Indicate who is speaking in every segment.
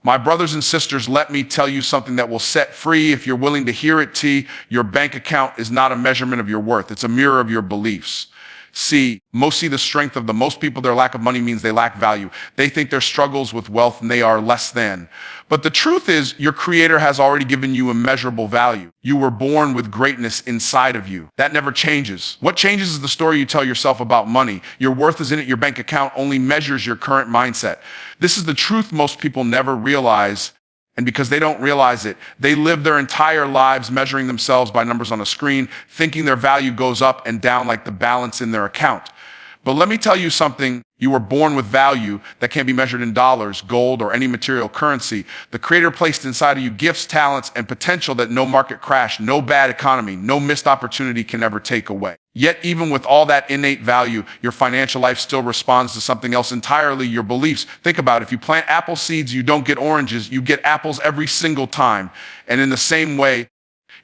Speaker 1: My brothers and sisters, let me tell you something that will set free if you're willing to hear it. Your bank account is not a measurement of your worth. It's a mirror of your beliefs. Most see the strength of most people. Their lack of money means they lack value. They think their struggles with wealth and they are less than. But the truth is, your creator has already given you immeasurable value. You were born with greatness inside of you. That never changes. What changes is the story you tell yourself about money. Your worth is in it. Your bank account only measures your current mindset. This is the truth most people never realize. And because they don't realize it, they live their entire lives measuring themselves by numbers on a screen, thinking their value goes up and down like the balance in their account. But let me tell you something. You were born with value that can't be measured in dollars, gold, or any material currency. The Creator placed inside of you gifts, talents, and potential that no market crash, no bad economy, no missed opportunity can ever take away. Yet even with all that innate value, your financial life still responds to something else entirely, your beliefs. Think about it. If you plant apple seeds, you don't get oranges. You get apples every single time. And in the same way,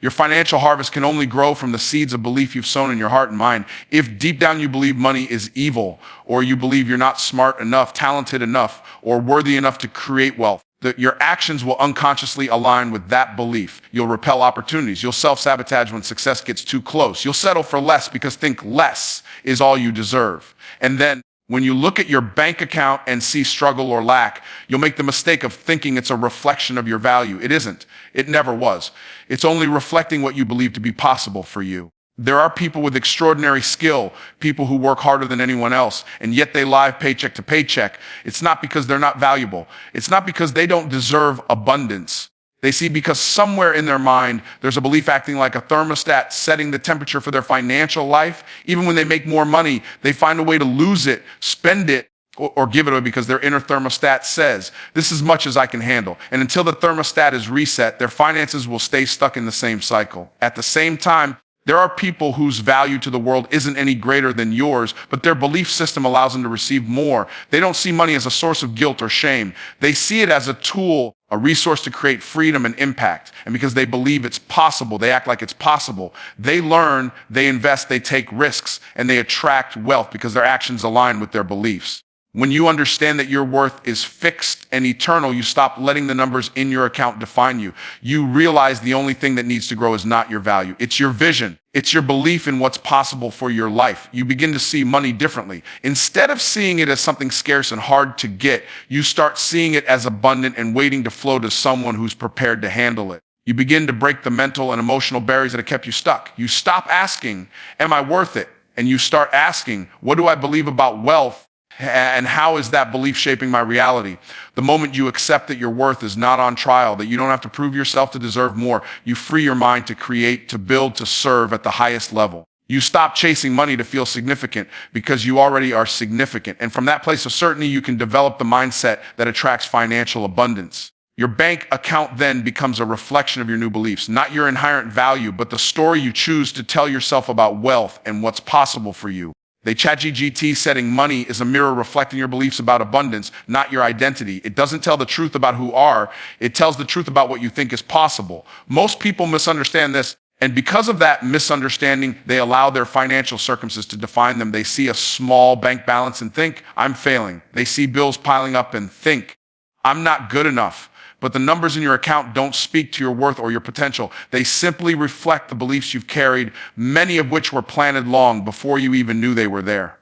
Speaker 1: your financial harvest can only grow from the seeds of belief you've sown in your heart and mind. If deep down you believe money is evil, or you believe you're not smart enough, talented enough, or worthy enough to create wealth, your actions will unconsciously align with that belief. You'll repel opportunities. You'll self-sabotage when success gets too close. You'll settle for less because think less is all you deserve. And then when you look at your bank account and see struggle or lack, you'll make the mistake of thinking it's a reflection of your value. It isn't. It never was. It's only reflecting what you believe to be possible for you. There are people with extraordinary skill, people who work harder than anyone else, and yet they live paycheck to paycheck. It's not because they're not valuable. It's not because they don't deserve abundance. They see because somewhere in their mind, there's a belief acting like a thermostat setting the temperature for their financial life. Even when they make more money, they find a way to lose it, spend it, or give it away because their inner thermostat says, this is as much as I can handle. And until the thermostat is reset, their finances will stay stuck in the same cycle. At the same time, there are people whose value to the world isn't any greater than yours, but their belief system allows them to receive more. They don't see money as a source of guilt or shame. They see it as a tool, a resource to create freedom and impact. And because they believe it's possible, they act like it's possible. They learn, they invest, they take risks, and they attract wealth because their actions align with their beliefs. When you understand that your worth is fixed and eternal, you stop letting the numbers in your account define you. You realize the only thing that needs to grow is not your value. It's your vision. It's your belief in what's possible for your life. You begin to see money differently. Instead of seeing it as something scarce and hard to get, you start seeing it as abundant and waiting to flow to someone who's prepared to handle it. You begin to break the mental and emotional barriers that have kept you stuck. You stop asking, am I worth it? And you start asking, what do I believe about wealth? And how is that belief shaping my reality? The moment you accept that your worth is not on trial, that you don't have to prove yourself to deserve more, you free your mind to create, to build, to serve at the highest level. You stop chasing money to feel significant because you already are significant. And from that place of certainty, you can develop the mindset that attracts financial abundance. Your bank account then becomes a reflection of your new beliefs, not your inherent value, but the story you choose to tell yourself about wealth and what's possible for you. The ChatGPT setting money is a mirror reflecting your beliefs about abundance, not your identity. It doesn't tell the truth about who you are. It tells the truth about what you think is possible. Most people misunderstand this, and because of that misunderstanding, they allow their financial circumstances to define them. They see a small bank balance and think, I'm failing. They see bills piling up and think, I'm not good enough. But the numbers in your account don't speak to your worth or your potential. They simply reflect the beliefs you've carried, many of which were planted long before you even knew they were there.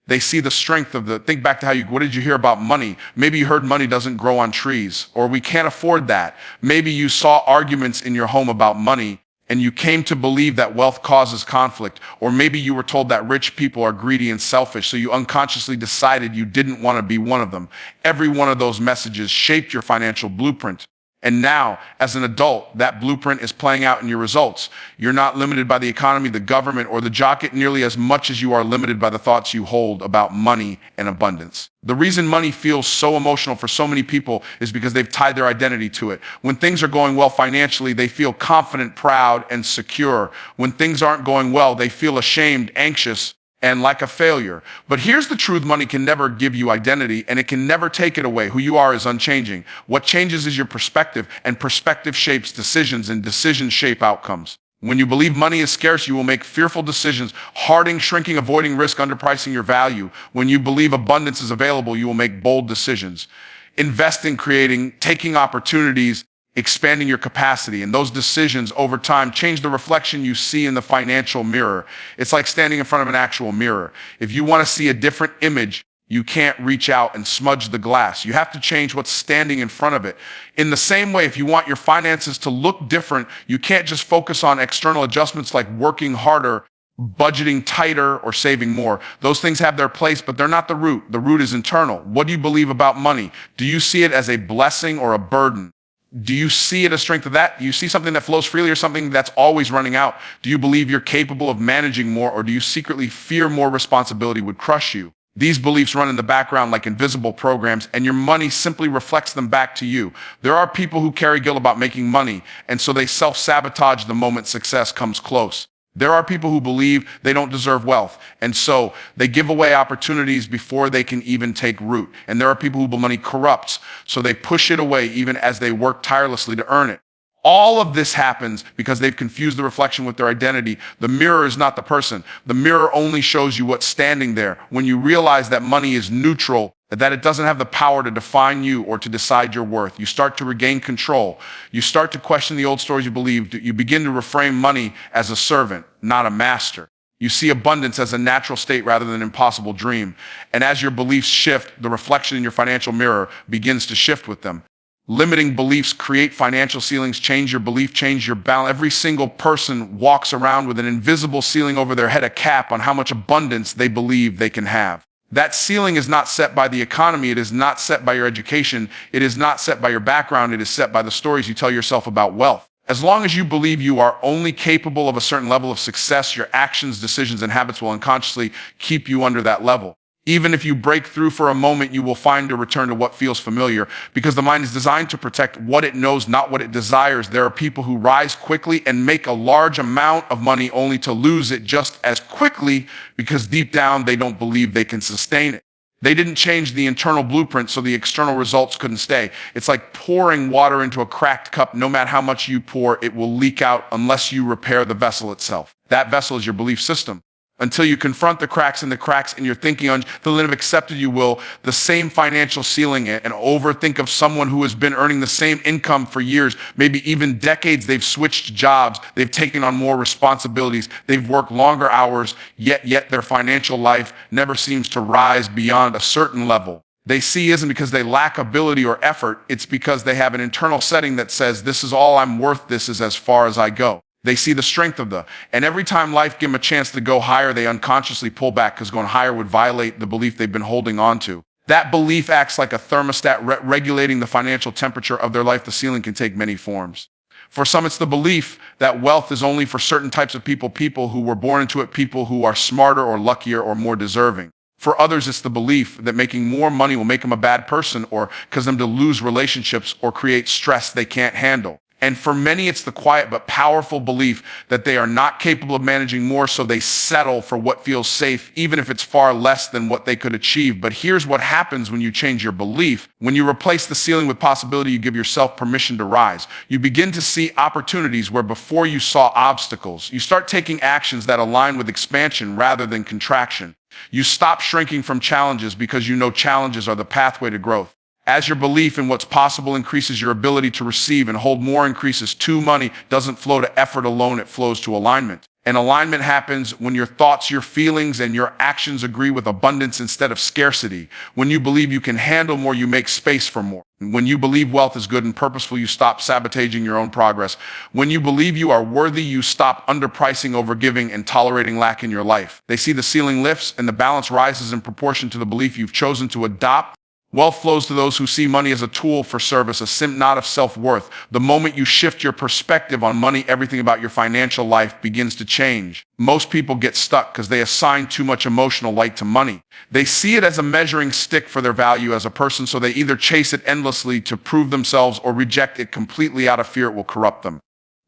Speaker 1: They see the strength of think back to what did you hear about money? Maybe you heard money doesn't grow on trees, or we can't afford that. Maybe you saw arguments in your home about money, and you came to believe that wealth causes conflict. Or maybe you were told that rich people are greedy and selfish, so you unconsciously decided you didn't want to be one of them. Every one of those messages shaped your financial blueprint. And now, as an adult, that blueprint is playing out in your results. You're not limited by the economy, the government, or the job nearly as much as you are limited by the thoughts you hold about money and abundance. The reason money feels so emotional for so many people is because they've tied their identity to it. When things are going well financially, they feel confident, proud, and secure. When things aren't going well, they feel ashamed, anxious, and like a failure. But here's the truth: money can never give you identity, and it can never take it away. Who you are is unchanging. What changes is your perspective, and perspective shapes decisions, and decisions shape outcomes. When you believe money is scarce, you will make fearful decisions, hoarding, shrinking, avoiding risk, underpricing your value. When you believe abundance is available, you will make bold decisions. Invest in creating, taking opportunities, expanding your capacity. And those decisions over time change the reflection you see in the financial mirror. It's like standing in front of an actual mirror. If you want to see a different image, you can't reach out and smudge the glass. You have to change what's standing in front of it. In the same way, if you want your finances to look different, you can't just focus on external adjustments like working harder, budgeting tighter, or saving more. Those things have their place, but they're not the root. The root is internal. What do you believe about money? Do you see it as a blessing or a burden? Do you see it as strength of that? Do you see something that flows freely or something that's always running out? Do you believe you're capable of managing more, or do you secretly fear more responsibility would crush you? These beliefs run in the background like invisible programs, and your money simply reflects them back to you. There are people who carry guilt about making money, and so they self-sabotage the moment success comes close. There are people who believe they don't deserve wealth, and so they give away opportunities before they can even take root. And there are people who believe money corrupts, so they push it away even as they work tirelessly to earn it. All of this happens because they've confused the reflection with their identity. The mirror is not the person. The mirror only shows you what's standing there. When you realize that money is neutral, that it doesn't have the power to define you or to decide your worth, you start to regain control. You start to question the old stories you believed. You begin to reframe money as a servant, not a master. You see abundance as a natural state rather than an impossible dream. And as your beliefs shift, the reflection in your financial mirror begins to shift with them. Limiting beliefs create financial ceilings. Change your belief, change your balance. Every single person walks around with an invisible ceiling over their head, a cap on how much abundance they believe they can have. That ceiling is not set by the economy. It is not set by your education. It is not set by your background. It is set by the stories you tell yourself about wealth. As long as you believe you are only capable of a certain level of success, your actions, decisions, and habits will unconsciously keep you under that level. Even if you break through for a moment, you will find a return to what feels familiar, because the mind is designed to protect what it knows, not what it desires. There are people who rise quickly and make a large amount of money only to lose it just as quickly, because deep down they don't believe they can sustain it. They didn't change the internal blueprint, so the external results couldn't stay. It's like pouring water into a cracked cup. No matter how much you pour, it will leak out unless you repair the vessel itself. That vessel is your belief system. Until you confront the cracks in your thinking on the limit of accepted, you will the same financial ceiling and overthink of someone who has been earning the same income for years, maybe even decades. They've switched jobs. They've taken on more responsibilities. They've worked longer hours, yet their financial life never seems to rise beyond a certain level. They see isn't because they lack ability or effort. It's because they have an internal setting that says, this is all I'm worth. This is as far as I go. They see the strength of and every time life gives them a chance to go higher, they unconsciously pull back because going higher would violate the belief they've been holding on to. That belief acts like a thermostat regulating the financial temperature of their life. The ceiling can take many forms. For some, it's the belief that wealth is only for certain types of people who were born into it, people who are smarter or luckier or more deserving. For others, it's the belief that making more money will make them a bad person or cause them to lose relationships or create stress they can't handle. And for many, it's the quiet but powerful belief that they are not capable of managing more, so they settle for what feels safe, even if it's far less than what they could achieve. But here's what happens when you change your belief. When you replace the ceiling with possibility, you give yourself permission to rise. You begin to see opportunities where before you saw obstacles. You start taking actions that align with expansion rather than contraction. You stop shrinking from challenges because you know challenges are the pathway to growth. As your belief in what's possible increases, your ability to receive and hold more increases. Too. Money doesn't flow to effort alone, it flows to alignment. And alignment happens when your thoughts, your feelings, and your actions agree with abundance instead of scarcity. When you believe you can handle more, you make space for more. When you believe wealth is good and purposeful, you stop sabotaging your own progress. When you believe you are worthy, you stop underpricing, overgiving, and tolerating lack in your life. They see the ceiling lifts and the balance rises in proportion to the belief you've chosen to adopt. Wealth flows to those who see money as a tool for service, a symbol not of self-worth. The moment you shift your perspective on money, everything about your financial life begins to change. Most people get stuck because they assign too much emotional weight to money. They see it as a measuring stick for their value as a person, so they either chase it endlessly to prove themselves or reject it completely out of fear it will corrupt them.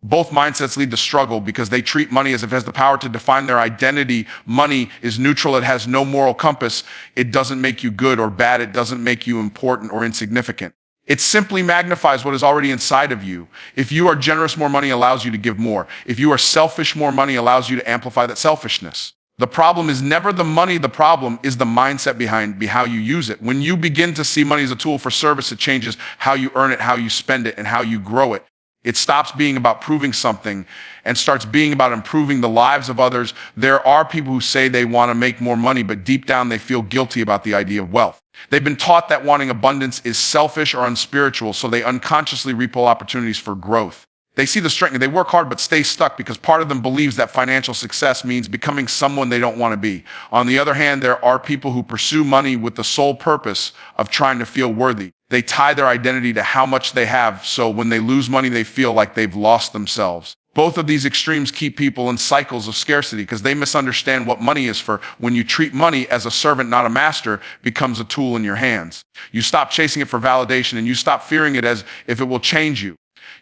Speaker 1: Both mindsets lead to struggle because they treat money as if it has the power to define their identity. Money is neutral. It has no moral compass. It doesn't make you good or bad. It doesn't make you important or insignificant. It simply magnifies what is already inside of you. If you are generous, more money allows you to give more. If you are selfish, more money allows you to amplify that selfishness. The problem is never the money. The problem is the mindset behind how you use it. When you begin to see money as a tool for service, it changes how you earn it, how you spend it, and how you grow it. It stops being about proving something and starts being about improving the lives of others. There are people who say they want to make more money, but deep down they feel guilty about the idea of wealth. They've been taught that wanting abundance is selfish or unspiritual, so they unconsciously repel opportunities for growth. They see the strength, they work hard but stay stuck because part of them believes that financial success means becoming someone they don't want to be. On the other hand, there are people who pursue money with the sole purpose of trying to feel worthy. They tie their identity to how much they have, so when they lose money, they feel like they've lost themselves. Both of these extremes keep people in cycles of scarcity because they misunderstand what money is for. When you treat money as a servant, not a master, it becomes a tool in your hands. You stop chasing it for validation and you stop fearing it as if it will change you.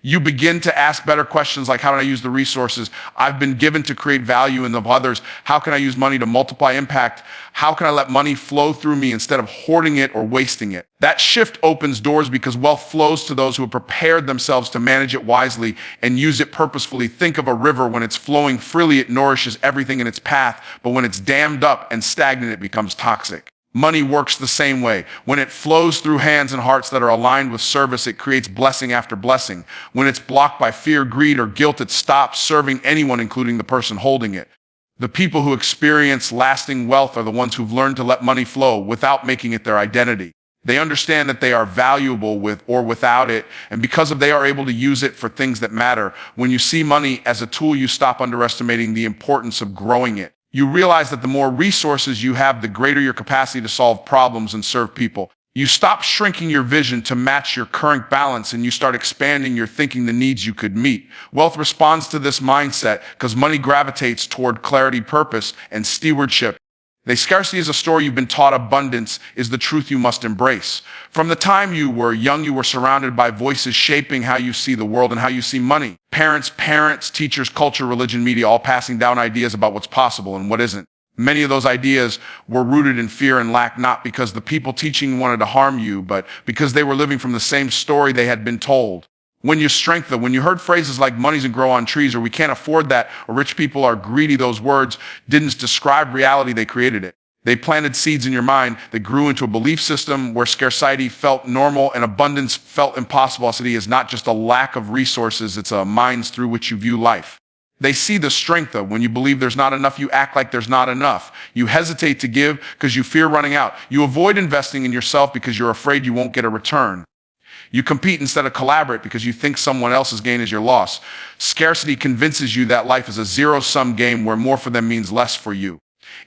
Speaker 1: You begin to ask better questions like, how do I use the resources I've been given to create value in the others? How can I use money to multiply impact? How can I let money flow through me instead of hoarding it or wasting it? That shift opens doors because wealth flows to those who have prepared themselves to manage it wisely and use it purposefully. Think of a river. When it's flowing freely, it nourishes everything in its path. But when it's dammed up and stagnant, it becomes toxic. Money works the same way. When it flows through hands and hearts that are aligned with service, it creates blessing after blessing. When it's blocked by fear, greed, or guilt, it stops serving anyone, including the person holding it. The people who experience lasting wealth are the ones who've learned to let money flow without making it their identity. They understand that they are valuable with or without it, and because of they are able to use it for things that matter. When you see money as a tool, you stop underestimating the importance of growing it. You realize that the more resources you have, the greater your capacity to solve problems and serve people. You stop shrinking your vision to match your current balance and you start expanding your thinking the needs you could meet. Wealth responds to this mindset because money gravitates toward clarity, purpose, and stewardship. Scarcity is a story you've been taught. Abundance is the truth you must embrace. From the time you were young, you were surrounded by voices shaping how you see the world and how you see money. Parents, teachers, culture, religion, media, all passing down ideas about what's possible and what isn't. Many of those ideas were rooted in fear and lack, not because the people teaching wanted to harm you, but because they were living from the same story they had been told. When you heard phrases like money doesn't grow on trees, or we can't afford that, or rich people are greedy, those words didn't describe reality, they created it. They planted seeds in your mind that grew into a belief system where scarcity felt normal and abundance felt impossible. Scarcity is not just a lack of resources, it's a lens through which you view life. They see the strength of when you believe there's not enough, you act like there's not enough. You hesitate to give because you fear running out. You avoid investing in yourself because you're afraid you won't get a return. You compete instead of collaborate because you think someone else's gain is your loss. Scarcity convinces you that life is a zero-sum game where more for them means less for you.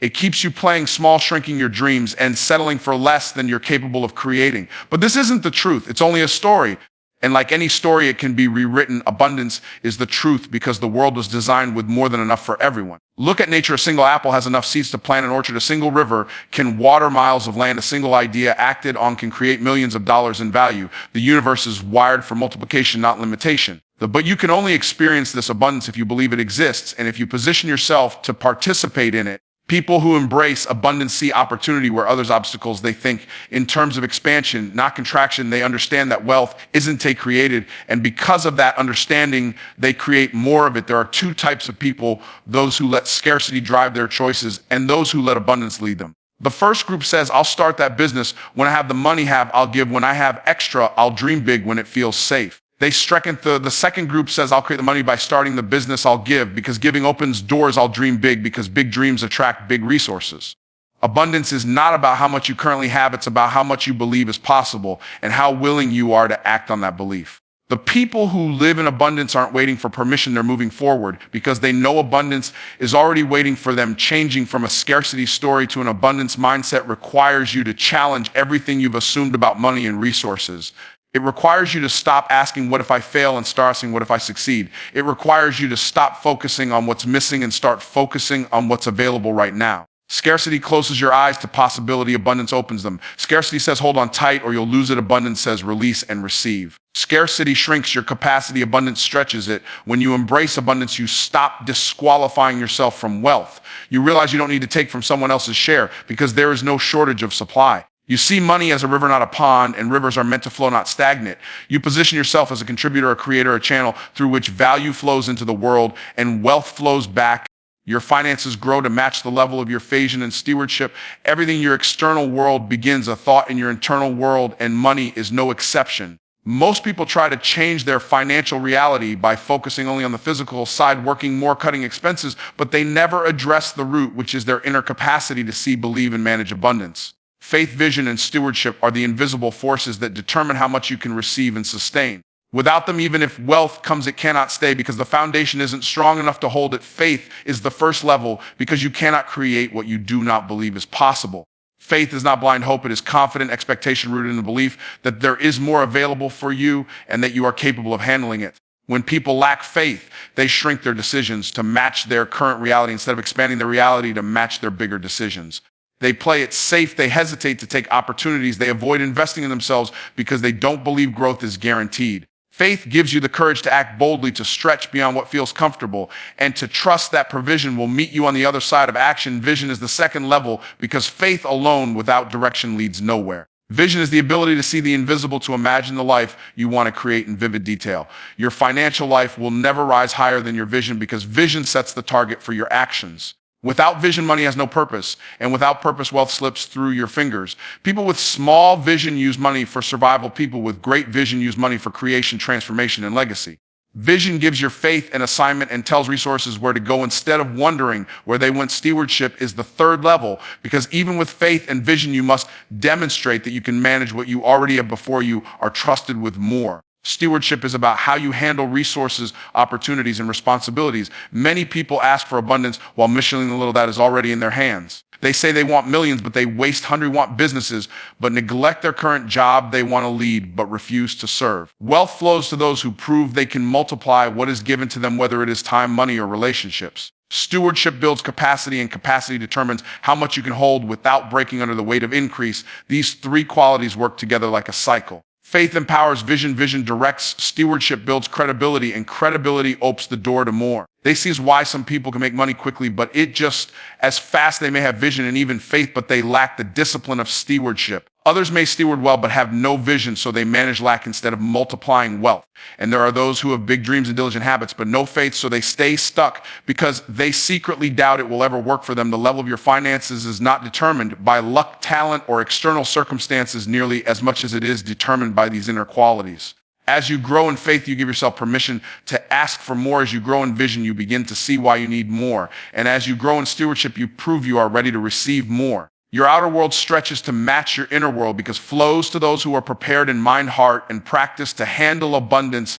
Speaker 1: It keeps you playing small, shrinking your dreams and settling for less than you're capable of creating. But this isn't the truth. It's only a story. And like any story, it can be rewritten. Abundance is the truth because the world was designed with more than enough for everyone. Look at nature. A single apple has enough seeds to plant an orchard. A single river can water miles of land. A single idea acted on can create millions of dollars in value. The universe is wired for multiplication, not limitation. But you can only experience this abundance if you believe it exists and if you position yourself to participate in it. People who embrace abundance see opportunity where others obstacles. They think in terms of expansion, not contraction. They understand that wealth isn't created, and because of that understanding, they create more of it. There are two types of people: those who let scarcity drive their choices and those who let abundance lead them. The first group says, I'll start that business. When I have the money, I'll give. When I have extra, I'll dream big when it feels safe. The second group says, I'll create the money by starting the business. I'll give because giving opens doors. I'll dream big because big dreams attract big resources. Abundance is not about how much you currently have. It's about how much you believe is possible and how willing you are to act on that belief. The people who live in abundance aren't waiting for permission. They're moving forward because they know abundance is already waiting for them. Changing from a scarcity story to an abundance mindset requires you to challenge everything you've assumed about money and resources. It requires you to stop asking, what if I fail, and start asking, what if I succeed? It requires you to stop focusing on what's missing and start focusing on what's available right now. Scarcity closes your eyes to possibility. Abundance opens them. Scarcity says, hold on tight or you'll lose it. Abundance says, release and receive. Scarcity shrinks your capacity. Abundance stretches it. When you embrace abundance, you stop disqualifying yourself from wealth. You realize you don't need to take from someone else's share because there is no shortage of supply. You see money as a river, not a pond, and rivers are meant to flow, not stagnate. You position yourself as a contributor, a creator, a channel through which value flows into the world and wealth flows back. Your finances grow to match the level of your vision and stewardship. Everything in your external world begins a thought in your internal world, and money is no exception. Most people try to change their financial reality by focusing only on the physical side, working more, cutting expenses, but they never address the root, which is their inner capacity to see, believe, and manage abundance. Faith, vision, and stewardship are the invisible forces that determine how much you can receive and sustain. Without them, even if wealth comes, it cannot stay because the foundation isn't strong enough to hold it. Faith is the first level because you cannot create what you do not believe is possible. Faith is not blind hope. It is confident expectation rooted in the belief that there is more available for you and that you are capable of handling it. When people lack faith, they shrink their decisions to match their current reality instead of expanding their reality to match their bigger decisions. They play it safe. They hesitate to take opportunities. They avoid investing in themselves because they don't believe growth is guaranteed. Faith gives you the courage to act boldly, to stretch beyond what feels comfortable, and to trust that provision will meet you on the other side of action. Vision is the second level because faith alone without direction leads nowhere. Vision is the ability to see the invisible, to imagine the life you want to create in vivid detail. Your financial life will never rise higher than your vision because vision sets the target for your actions. Without vision, money has no purpose, and without purpose, wealth slips through your fingers. People with small vision use money for survival. People with great vision use money for creation, transformation, and legacy. Vision gives your faith an assignment and tells resources where to go instead of wondering where they went. Stewardship is the third level because even with faith and vision, you must demonstrate that you can manage what you already have before you are trusted with more. Stewardship is about how you handle resources, opportunities, and responsibilities. Many people ask for abundance while missing the little that is already in their hands. They say they want millions, but they waste hundreds, want businesses, but neglect their current job. They want to lead, but refuse to serve. Wealth flows to those who prove they can multiply what is given to them, whether it is time, money, or relationships. Stewardship builds capacity, and capacity determines how much you can hold without breaking under the weight of increase. These three qualities work together like a cycle. Faith empowers vision, vision directs, stewardship builds credibility, and credibility opens the door to more. They see why some people can make money quickly, but it just as fast. They may have vision and even faith, but they lack the discipline of stewardship. Others may steward well, but have no vision, so they manage lack instead of multiplying wealth. And there are those who have big dreams and diligent habits, but no faith, so they stay stuck because they secretly doubt it will ever work for them. The level of your finances is not determined by luck, talent, or external circumstances nearly as much as it is determined by these inner qualities. As you grow in faith, you give yourself permission to ask for more. As you grow in vision, you begin to see why you need more. And as you grow in stewardship, you prove you are ready to receive more. Your outer world stretches to match your inner world because flows to those who are prepared in mind, heart, and practice to handle abundance.